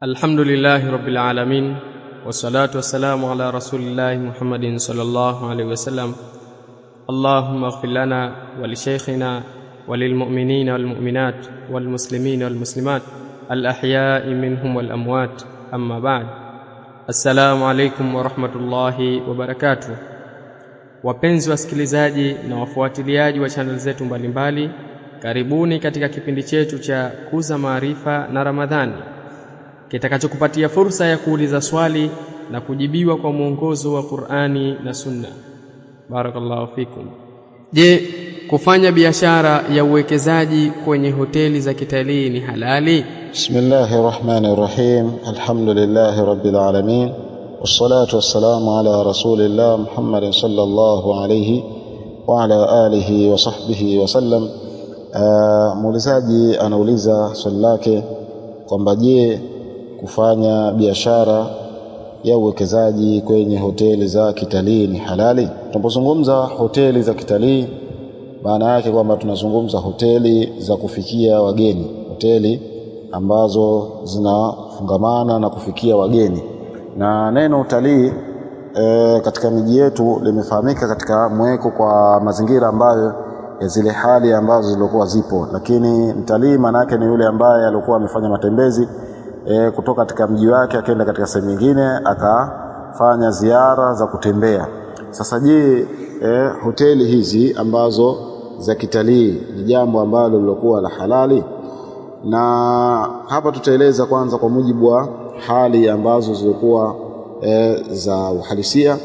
الحمد لله رب العالمين والصلاة والسلام على رسول الله محمد صلى الله عليه وسلم. اللهم اغفر لنا ولشيخنا وللمؤمنين والمؤمنات والمسلمين والمسلمات الأحياء منهم والأموات. أما بعد. السلام عليكم ورحمة الله وبركاته. Wapenzi wasikilizaji na wafuatiliaji wa channel zetu mbalimbali, karibuni katika kipindi chetu cha Kuza Maarifa na Ramadhani, kitakachokupatia fursa ya kuuliza swali na kujibiwa kwa mwongozo wa Qur'ani na Sunna. Barakallahu fikum. Je, kufanya biashara ya uwekezaji kwenye hoteli za kitalii ni halali? Bismillahirrahmanirrahim. Alhamdulillahi rabbil alamin. Wassalatu wassalamu ala rasulillah Muhammadin sallallahu alayhi wa ala alihi wa sahbihi wa sallam. Muulizaji anauliza swali lake kwamba je, kufanya biashara ya uwekezaji kwenye hoteli za kitalii ni halali? Tunapozungumza hoteli za kitalii, maana yake kwamba tunazungumza hoteli za kufikia wageni, hoteli ambazo zinafungamana na kufikia wageni. Na neno utalii katika miji yetu limefahamika katika mweko kwa mazingira ambayo ya zile hali ambazo zilikuwa zipo, lakini mtalii maana yake ni yule ambaye alikuwa amefanya matembezi kutoka katika mji wake akaenda katika sehemu nyingine akafanya ziara za kutembea. Sasa je, hoteli hizi ambazo za kitalii ni jambo ambalo lilokuwa la halali? Na hapa tutaeleza kwanza kwa mujibu wa hali ambazo zilikuwa za uhalisia,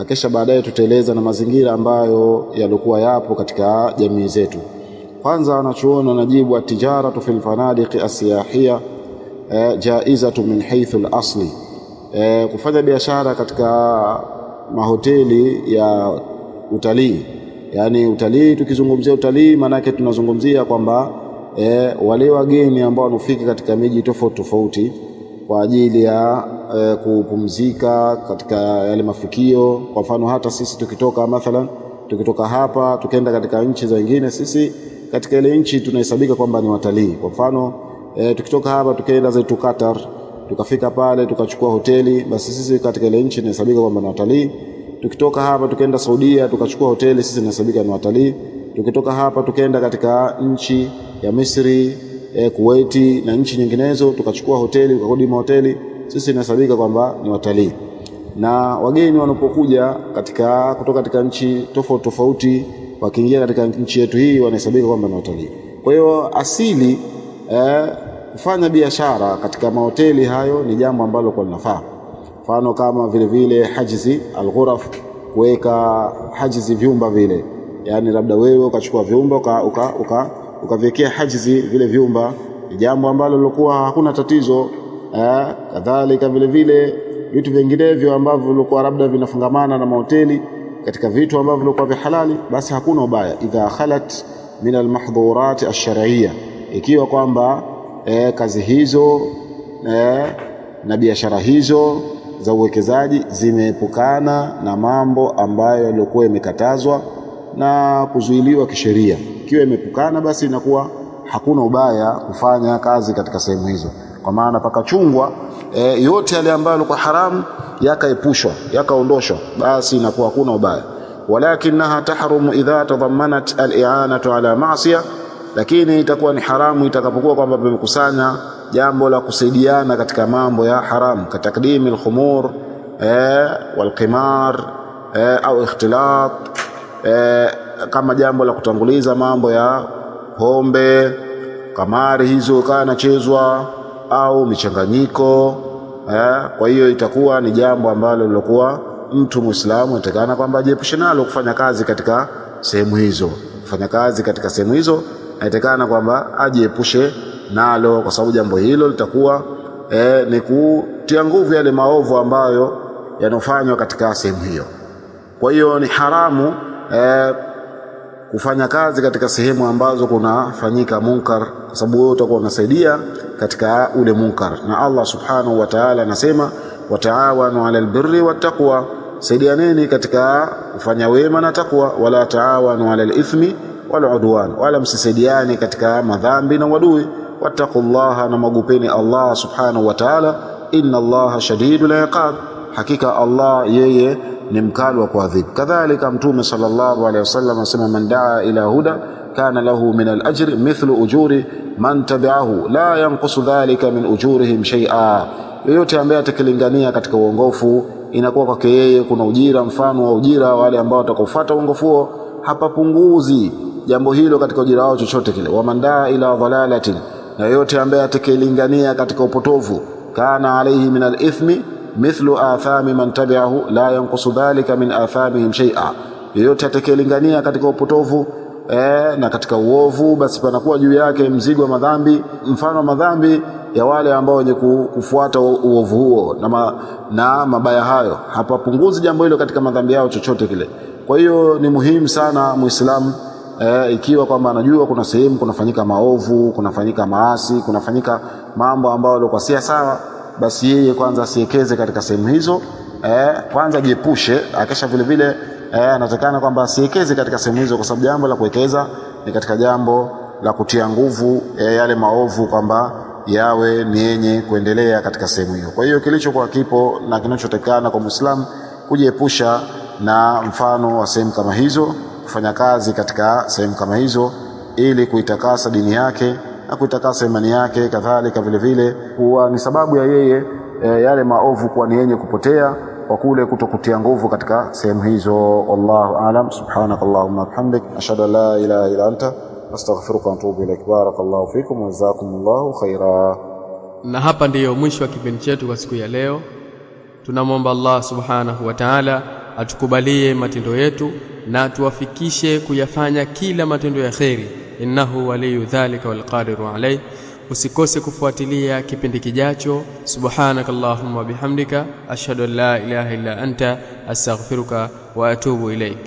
kisha baadaye tutaeleza na mazingira ambayo yalikuwa yapo katika jamii zetu. Kwanza anachuona najibu at-tijaratu fil fanadiq as-siyahiyya jaizatu min haythu al-asli. Kufanya biashara katika mahoteli ya utalii, yani utalii, tukizungumzia utalii maana yake tunazungumzia kwamba wale wageni ambao wanafika katika miji tofauti tofauti kwa ajili ya kupumzika katika yale mafikio. Kwa mfano hata sisi tukitoka hapa tukaenda katika nchi za nyingine, sisi katika ile nchi tunahesabika kwamba ni watalii. Kwa mfano tukitoka hapa tukaenda zetu Qatar, tukafika pale tukachukua hoteli, basi sisi katika ile nchi tunahesabika kwamba ni watalii. Tukitoka hapa tukaenda Saudia tukachukua hoteli, sisi tunahesabika ni watalii. Tukitoka hapa tukaenda katika nchi ya Misri, Kuwaiti na nchi nyinginezo tukachukua hoteli, tukakodi mahoteli, sisi tunahesabika kwamba ni watalii. Na wageni wanapokuja kutoka katika nchi tofauti tofauti wakiingia katika nchi yetu hii wanahesabika kwamba ni watalii. Kwa hiyo asili kufanya biashara katika mahoteli hayo ni jambo ambalo kwa linafaa. Mfano kama vile hajizi al-ghuraf, kuweka hajizi vyumba vile, yani labda wewe ukachukua vyumba ukaviwekea hajizi vile vyumba, ni jambo ambalo lilikuwa hakuna tatizo. Kadhalika vile vitu vinginevyo ambavyo vilikuwa labda vinafungamana na mahoteli katika vitu ambavyo vilikuwa vya halali, basi hakuna ubaya idha khalat min al-mahdhurat ash-shar'iyya, ikiwa kwamba kazi hizo na biashara hizo za uwekezaji zimeepukana na mambo ambayo yalikuwa yamekatazwa na kuzuiliwa kisheria. Ikiwa imepukana, basi inakuwa hakuna ubaya kufanya kazi katika sehemu hizo, kwa maana pakachungwa yote yale ambayo yalikuwa haramu yakaepushwa, yakaondoshwa, basi inakuwa hakuna ubaya. Walakinaha tahrumu idha tadammanat al-i'anatu ala ma'siyah, lakini itakuwa ni haramu itakapokuwa kwamba pamekusanya jambo la kusaidiana katika mambo ya haramu, katakdimi al-khumur wal-qimar au ikhtilat, kama jambo la kutanguliza mambo ya pombe, kamari hizo kana chezwa au michanganyiko. Kwa hiyo itakuwa ni jambo ambalo lilokuwa mtu Muislamu atakana kwamba ajiepushe nalo kufanya kazi katika sehemu hizo. Kufanya kazi katika sehemu hizo atakana kwamba ajiepushe nalo, kwa sababu jambo hilo litakuwa ni kutia nguvu yale maovu ambayo yanofanywa katika sehemu hiyo. Kwa hiyo ni haramu kufanya kazi katika sehemu ambazo kunafanyika munkar, kwa sababu wewe utakuwa unasaidia katika ule munkar. Na Allah subhanahu wa ta'ala anasema wataawanu 'alal birri wattaqwa, saidianeni katika kufanya wema na takwa, wala taawanu 'alal ithmi wal udwan, wala msisaidiane katika madhambi na uadui. wattaqullaha, na magupeni Allah subhanahu wa ta'ala, inna Allaha shadidul iqab, hakika Allah yeye ni mkali wa kuadhibu. Kadhalika Mtume sallallahu alaihi wasallam asema, man daa ila huda kana lahu min al-ajri mithlu ujuri man tabi'ahu la yanqusu dhalika min ujurihim shay'a, yoyote ambaye atakilingania katika uongofu inakuwa kwake yeye kuna ujira mfano wa ujira wale ambao watakofuata uongofu huo, hapapunguzi jambo hilo katika ujira wao chochote kile. Wa man daa ila dhalalatin, na yoyote ambaye atakilingania katika upotovu, kana alayhi min al-ithmi mithlu athami man tabi'ahu la yanqusu dhalika min athamihim shay'a, yoyote atakayelingania katika upotovu na katika uovu, basi panakuwa juu yake mzigo wa madhambi mfano wa madhambi ya wale ambao wenye kufuata uovu huo na mabaya hayo, hapapunguzi jambo hilo katika madhambi yao chochote kile. Kwa hiyo ni muhimu sana Muislamu ikiwa kwamba anajua kuna sehemu kunafanyika maovu, kunafanyika maasi, kunafanyika mambo ambayo yalikuwa si sawa, basi yeye kwanza asiwekeze katika sehemu hizo, kwanza jiepushe. Akisha vile vile anatakana kwamba asiwekeze katika sehemu hizo, kwa sababu jambo la kuwekeza ni katika jambo la kutia nguvu yale maovu kwamba yawe ni yenye kuendelea katika sehemu hiyo. Kwa hiyo kilichokuwa kipo na kinachotakana kwa Muislamu kujiepusha na mfano wa sehemu kama hizo, kufanya kazi katika sehemu kama hizo ili kuitakasa dini yake na kuitakasa imani yake, kadhalika vile vile kuwa ni sababu ya yeye yale maovu kuwa ni yenye kupotea kwa kule kutokutia nguvu katika sehemu hizo. Wallahu aalam. Subhanakallahumma bihamdik, ashhadu an la ilaha illa anta, astaghfiruka wa atubu ilaik. Barakallahu fikum wa jazakumullahu khaira. Na hapa ndiyo mwisho wa kipindi chetu kwa siku ya leo. Tunamwomba Allah subhanahu wa ta'ala atukubalie matendo yetu na tuwafikishe kuyafanya kila matendo ya kheri, innahu waliyu dhalika wal qadiru alayh. Usikose kufuatilia kipindi kijacho. Subhanakallahumma bihamdika, ashhadu an la ilaha illa anta, astaghfiruka wa atubu ilaik.